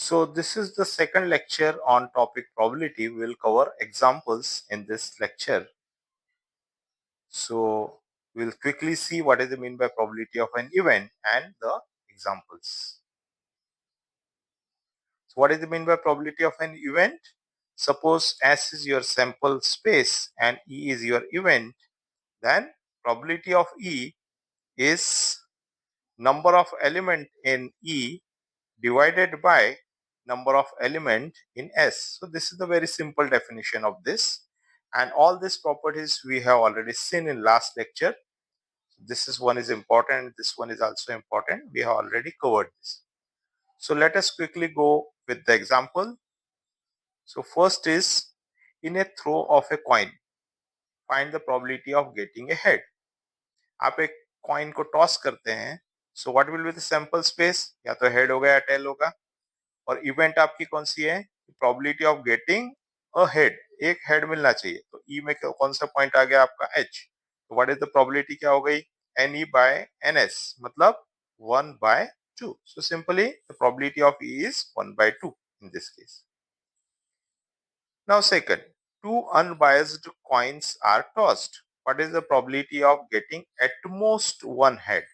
So this is the second lecture on topic probability. We will cover examples in this lecture. So we'll quickly see what is the mean by probability of an event and the examples. So what is the mean by probability of an event? Suppose S is your sample space and E is your event, then probability of E is number of element in E divided by number of element in S. So this is the very simple definition of this, and all these properties we have already seen in last lecture. This is one is important, this one is also important. We have already covered this. So let us quickly go with the example. So first is, in a throw of a coin, find the probability of getting a head. आप एक coin को toss करते हैं, so what will be the sample space, या तो head होगा या tell होगा, और इवेंट आपकी कौन सी है, probability of getting a head, एक हेड मिलना चाहिए, तो ई में कौन सा पॉइंट आ गया आपका एच, तो व्हाट इज द प्रोबेबिलिटी, क्या हो गई, N E by N S, मतलब 1/2. So simply the probability of E is 1/2 in this case. Now second, two unbiased coins are tossed. What is the probability of getting at most one head?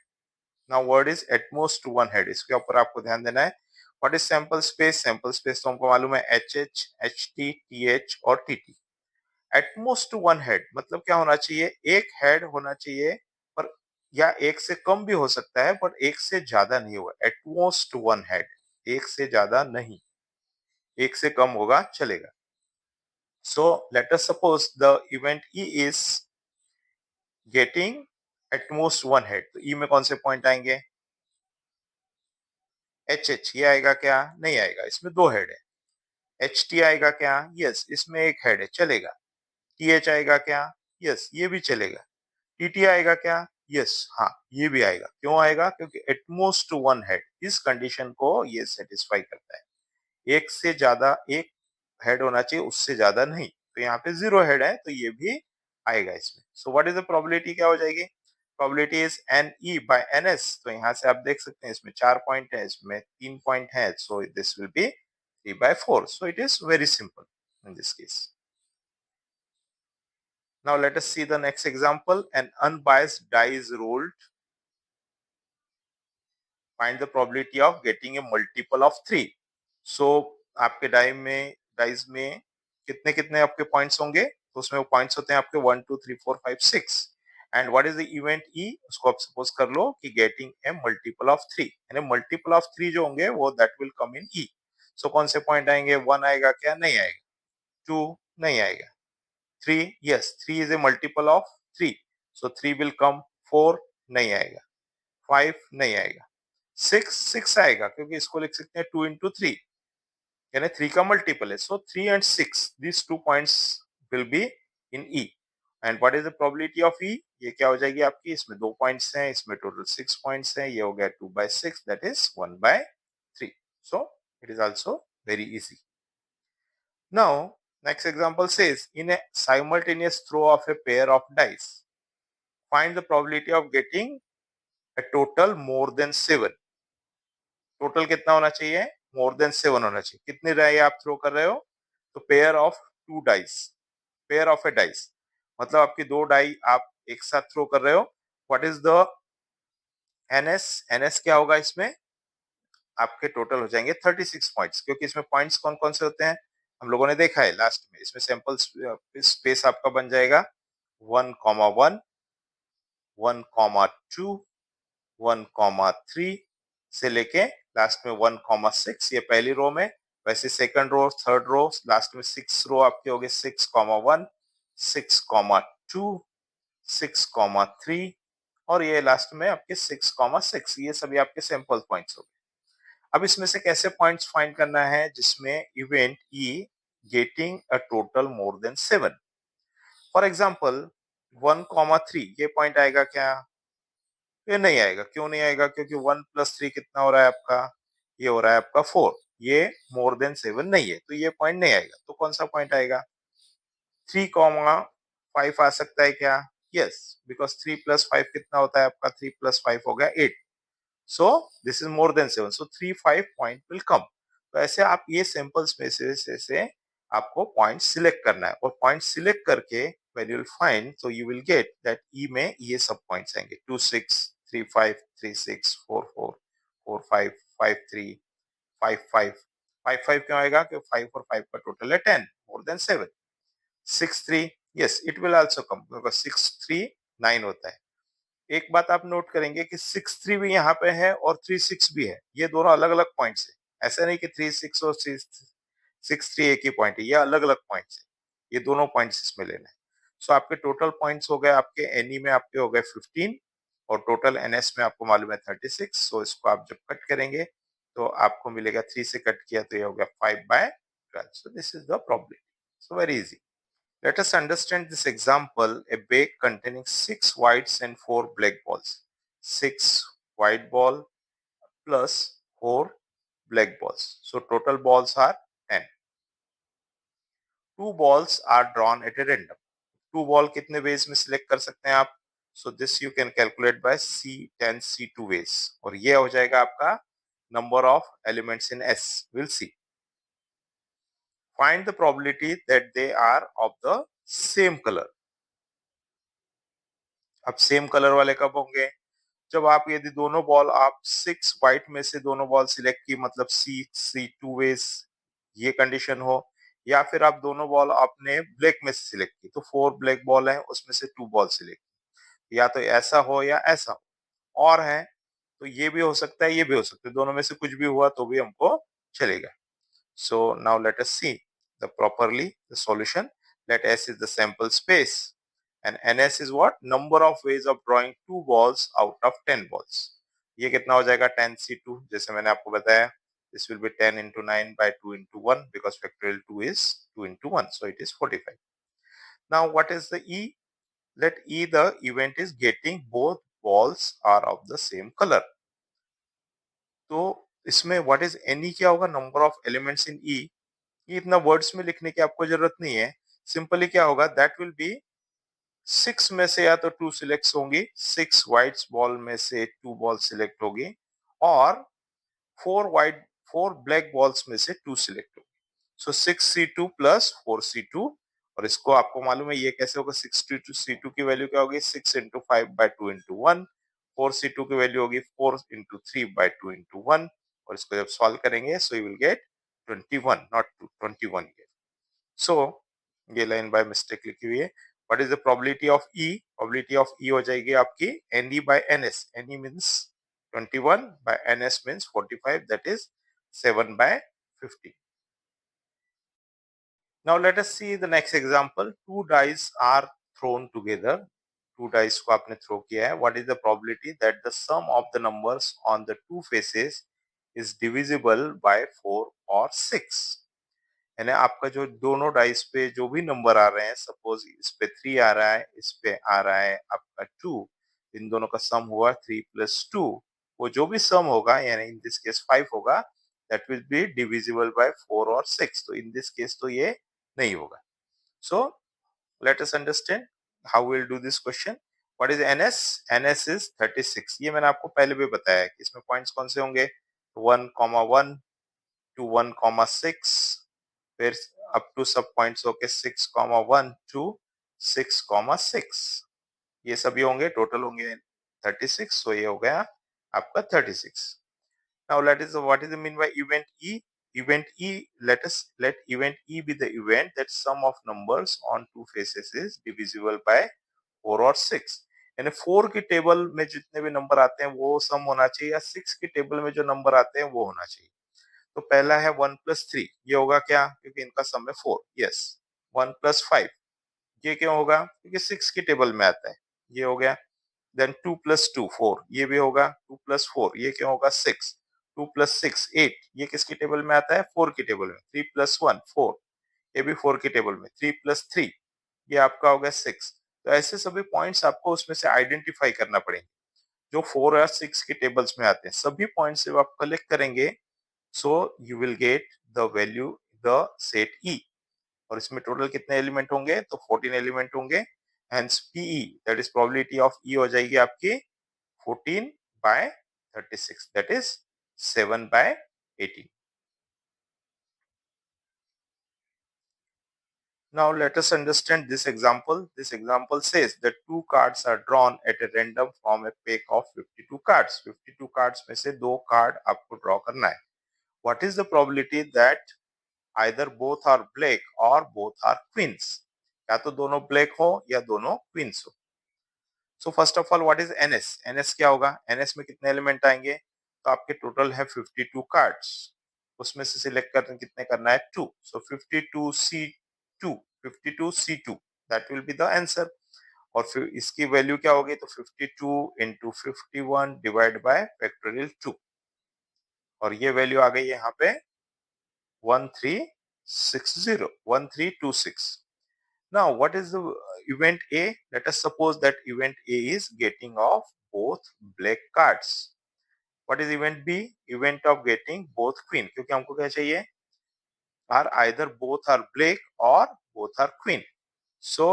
Now word is at most one head. इसके ऊपर आपको ध्यान देना है. What is sample space? Sample space तो हमको मालूम है HH, HT, TH और TT. At most one head मतलब क्या होना चाहिए? एक head होना चाहिए, पर या एक से कम भी हो सकता है, पर एक से ज्यादा नहीं होगा. At most one head, एक से ज्यादा नहीं, एक से कम होगा चलेगा. So let us suppose the event E is getting at most one head. तो E में कौन से पॉइंट आएंगे? एच एच, ये आएगा क्या? नहीं आएगा, इसमें दो हेड है. एच टी आएगा क्या? यस, इसमें एक हेड है, चलेगा. टी एच आएगा क्या? यस, ये भी चलेगा. टी टी आएगा क्या? यस, हाँ, ये भी आएगा. क्यों आएगा? क्योंकि एटमोस्ट वन हेड, इस कंडीशन को ये सेटिस्फाई करता है. एक से ज्यादा, एक हेड होना चाहिए, उससे ज्यादा नहीं. तो यहाँ पे जीरो हेड है, तो ये भी आएगा इसमें. So what is the probability, क्या हो जाएगी? Probability is N E by N S. तो यहाँ से आप देख सकते हैं, इसमें 4 पॉइंट है, इसमें 3 पॉइंट है, so this will be 3/4. So it is very simple in this case. Now let us see the next example. An unbiased die is rolled. Find the probability of getting a multiple of 3. So आपके dies में कितने कितने आपके points होंगे? तो उसमें वो points होते हैं आपके 1 2 3 4 5 6. And what is the event E? उसको आप सपोज कर लो कि गेटिंग ए मल्टीपल ऑफ 3, यानी मल्टीपल ऑफ 3 जो होंगे वो दैट विल कम इन ई. सो कौन से पॉइंट आएंगे? 1 आएगा क्या? नहीं आएगा. 2 नहीं आएगा. 3, yes, 3 is a multiple of 3, so 3 will come. 4 नहीं आएगा. 5 नहीं आएगा. 6 आएगा, क्योंकि इसको लिख सकते हैं 2 into 3, यानी 3 का मल्टीपल है. सो 3 and 6, these 2 points will be in E. And what is the probability of E? ये क्या हो जाएगी आपकी? इसमें 2 पॉइंट्स हैं, इसमें टोटल 6 पॉइंट्स हैं, ये हो गया 2/6, that is 1/3. So it is also very easy. Now next example says, in a simultaneous throw of a pair of dice, find the probability of getting a total more than 7. Total कितना होना चाहिए? More than 7 होना चाहिए. कितनी die आप throw कर रहे हो? तो pair of 2 dice, pair of A dice, मतलब आपकी 2 डाई आप एक साथ थ्रो कर रहे हो. What is the NS? NS क्या होगा इसमें? आपके टोटल हो जाएंगे 36 पॉइंट्स, क्योंकि इसमें पॉइंट्स कौन कौन से होते हैं हम लोगों ने देखा है लास्ट में. इसमें सैंपल स्पेस आपका बन जाएगा 1,1, 1,2, 1,3 से लेके लास्ट में 1,6. ये पहली रो में. वैसे second row, third row, last में 6 रो आपके हो गए 6,1, 6,2, 6,3 और ये लास्ट में आपके 6,6. ये सभी आपके सैंपल पॉइंट्स हो गए. अब इसमें से कैसे पॉइंट्स फाइंड करना है जिसमें event E getting a total more than 7. For example 1,3, ये पॉइंट आएगा क्या? ये नहीं आएगा. क्यों नहीं आएगा? क्योंकि 1 + 3 कितना हो रहा है आपका? ये हो रहा है आपका 4. ये मोर देन 7 नहीं है, तो ये पॉइंट नहीं आएगा. तो कौन सा पॉइंट आएगा? 3,5 आ सकता है क्या? यस, बिकॉज 3 + 5 कितना होता है आपका? 3 + 5 हो गया 8. So this is more than 7, so 3, 5 point will come. तो ऐसे आप ये सैंपल स्पेसेस से आपको पॉइंट सिलेक्ट करना है और पॉइंट सिलेक्ट करके व्हेन यू विल फाइंड तो यू विल गेट दैट ई में ये सब पॉइंट्स आएंगे 2 6 3 5 3 6 4 4 4 5 5 3 5 5 5 5 क्यों आएगा क्योंकि 5 और 5 का टोटल है 10 more than 7 6 3 yes it will also come because 6 3 9 होता है। एक बात आप नोट करेंगे कि 6 3 भी यहाँ पे है और 3 6 भी है, ये दोनों अलग अलग पॉइंट्स है। ऐसा नहीं कि 3 6 और 6 3 एक ही पॉइंट है, ये अलग अलग पॉइंट्स है, ये दोनों पॉइंट्स इसमें लेना है। सो आपके टोटल पॉइंट्स हो गए आपके एनई में आपके हो गए 15 और टोटल एनएस में आपको मालूम है 36। सो इसको आप जब कट करेंगे तो आपको मिलेगा 3 से कट किया तो ये हो गया 5/12। So this is the problem. So very easy. Let us understand this example, a bag containing 6 whites and 4 black balls. 6 white ball plus 4 black balls. So total balls are 10. Two balls are drawn at a random. Two ball कितने ways में select कर सकते हैं आप? So this you can calculate by C10 C2 ways. और ये हो जाएगा आपका number of elements in S. We'll see. Find the probability that they are of the same color. अब सेम कलर वाले कब होंगे? जब आप यदि दोनों बॉल आप 6 व्हाइट में से दोनों बॉल सिलेक्ट की मतलब सी टू वेज ये कंडीशन हो या फिर आप दोनों बॉल आपने ब्लैक में से सिलेक्ट की तो 4 ब्लैक बॉल है उसमें से 2 बॉल सिलेक्ट या तो ऐसा हो या ऐसा हो और है तो ये भी हो सकता है ये भी हो सकता है दोनों में से कुछ भी हुआ तो भी हमको चलेगा। So now let us see the solution. Let S is the sample space and NS is what? Number of ways of drawing two balls out of 10 balls. ये कितना हो जाएगा 10C2 जैसे मैंने आपको बताया. This will be 10 into 9 by 2 into 1 because factorial 2 is 2 into 1. So it is 45. Now what is the E? Let E the event is getting both balls are of the same color. तो इसमें what is NE क्या होगा? Number of elements in E. ये इतना words में लिखने की आपको जरूरत नहीं है सिंपली क्या होगा दैट विल बी 6 में से या तो 2 सिलेक्ट होंगी 6 व्हाइट्स बॉल में से 2 बॉल सिलेक्ट होगी और 4 ब्लैक बॉल्स में से 2 सिलेक्ट होगी सो 6C2 प्लस 4C2 और इसको आपको मालूम है ये कैसे होगा 6C2 की वैल्यू क्या होगी 6 इंटू 5/2 इंटू 1 4C2 की वैल्यू होगी 4 इंटू 3/2 इंटू 1 और इसको जब सॉल्व करेंगे so you will get 21 not 2 21 so ये लाइन बाय मिस्टेक लिखी हुई है what is the probability of E probability of E हो जाएगी आपकी NE by NS NE means 21 by NS means 45 that is 7/50 now let us see the next example two dice are thrown together two dice को आपने throw किया है what is the probability that the sum of the numbers on the two faces is divisible by 4 or 6 यानी आपका जो दोनों dice पे जो भी नंबर आ रहे हैं सपोज इस पे 3 आ रहा है इस पे आ रहा है आपका 2 इन दोनों का सम हुआ 3 प्लस 2 वो जो भी सम होगा यानी इन दिस केस 5 होगा that will be divisible by 4 और 6 तो इन दिस केस तो ये नहीं होगा so let us understand how will do this question what is NS NS is 36 ये मैंने आपको पहले भी बताया कि इसमें पॉइंट्स कौन से होंगे 1,1 टू 1,6 फिर अप टू सब पॉइंट्स होके 6,1 टू 6,6 ये सभी होंगे टोटल होंगे 36 सो ये हो गया आपका 36 now let is what is the mean by event E let event e be the event that sum of numbers on two faces is divisible by 4 और 6 यानी 4 की टेबल में जितने भी नंबर आते हैं वो सम होना चाहिए या 6 की टेबल में जो नंबर आते हैं वो होना चाहिए तो पहला है 1+3 ये होगा क्या क्योंकि इनका सम है 4 यस 1+5 ये क्यों होगा क्योंकि 6 की टेबल में आता है ये हो गया देन 2+2 4 ये भी होगा 2+4 ये क्यों होगा 6 2+6 8 ये किसकी टेबल में आता है 4 की टेबल में 3+1 4 ये भी 4 की टेबल में 3+3 ये आपका हो गया 6 तो ऐसे सभी पॉइंट्स आपको उसमें से आइडेंटिफाई करना पड़ेंगे जो 4 या 6 की टेबल्स में आते हैं सभी पॉइंट्स जब आप कलेक्ट करेंगे so you will get the value the set E और इसमें टोटल कितने एलिमेंट होंगे तो 14 एलिमेंट होंगे hence PE that is probability of E हो जाएगी आपकी 14/36 that is 7/18 Now let us understand this example. This example says that two cards are drawn at a random from a pack of 52 cards. 52 cards में से दो card आपको draw करना है. What is the probability that either both are black or both are queens? या तो दोनों black हो या दोनों क्वींस हो. So first of all what is NS? NS क्या होगा? एनएस में कितने एलिमेंट आएंगे? तो आपके टोटल है 52 कार्ड्स. उसमें से सिलेक्ट करने कितने करना है? 2. सो 52C2, 52C2 that will be the answer. और फिर इसकी वैल्यू क्या होगी? तो 52 इंटू 51 डिवाइड बाय फैक्टोरियल 2. और ये वैल्यू आ गई यहाँ पे 1360, 1326. Now, what is the event A? Let us suppose that event A is getting of both black cards. What is event B? Event of getting both queen. क्योंकि हमको क्या चाहिए? Are either both are black or both are queen. So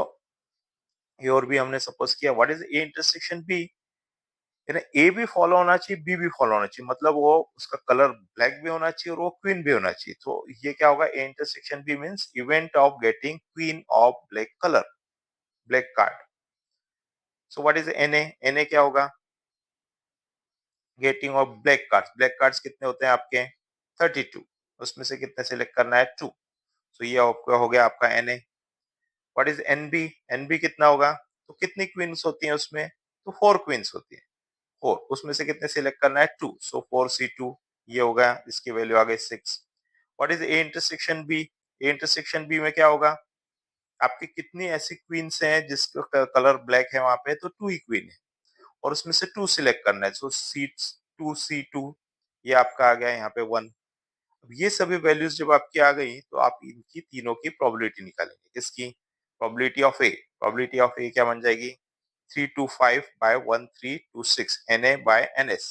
here भी हमने suppose किया what is A intersection B? यानी A भी follow होना चाहिए, B भी फॉलो होना चाहिए. मतलब वो उसका कलर ब्लैक भी होना चाहिए और वो क्वीन भी होना चाहिए. तो ये क्या होगा? A intersection B means event of getting queen of black color, black card. So what is Na? Na क्या होगा? Getting off black cards. Black cards कितने होते हैं आपके? 32. उसमें से कितने सिलेक्ट करना है? 2. तो ये आपका हो गया आपका Na. What is Nb? Nb कितना होगा? तो कितनी क्वींस होती हैं उसमें? तो 4 क्वींस होती हैं. 4. उसमें से कितने सिलेक्ट करना है? 2. सो 4C2 ये होगा. इसकी वैल्यू आ गई 6. What is A intersection B? A intersection B में क्या होगा? आपकी कितनी ऐसी क्वींस हैं जिसका कलर ब्लैक है वहां पे? तो 2 ही क्वीन है और उसमें से 2 सिलेक्ट करना है. सो C2 ये आपका आ गया यहाँ पे 1. अब ये सभी वैल्यूज जब आपकी आ गई तो आप इनकी तीनों की प्रोबेबिलिटी निकालेंगे. किसकी? Probability of A. Probability of A क्या बन जाएगी? 325 by 1326 Na by ns.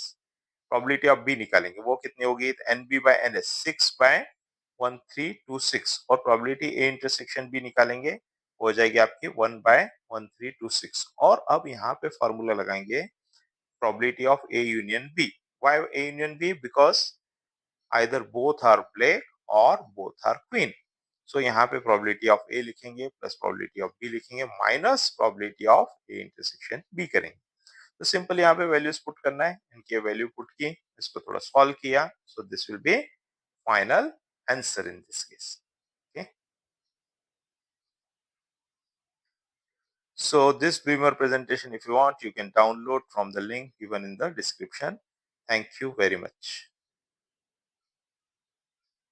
Probability of B निकालेंगे, वो कितनी होगी? Nb by ns 6 by 1326. और प्रोबेबिलिटी ए इंटरसेक्शन बी निकालेंगे, हो जाएगी आपकी 1 बाय 1326. और अब यहाँ पे फॉर्मूला लगाएंगे probability of A union B. Why A union B? Because either both are black or both are queen. So यहाँ पे probability of A लिखेंगे plus probability of B लिखेंगे minus probability of A intersection B करेंगे. तो simple यहाँ पे values put करना है. इनकी वैल्यू पुट की, इसको थोड़ा सॉल्व किया. So this will be final answer in this case. Okay. So this Beamer presentation, if you want, you can download from the link given in the description. Thank you very much.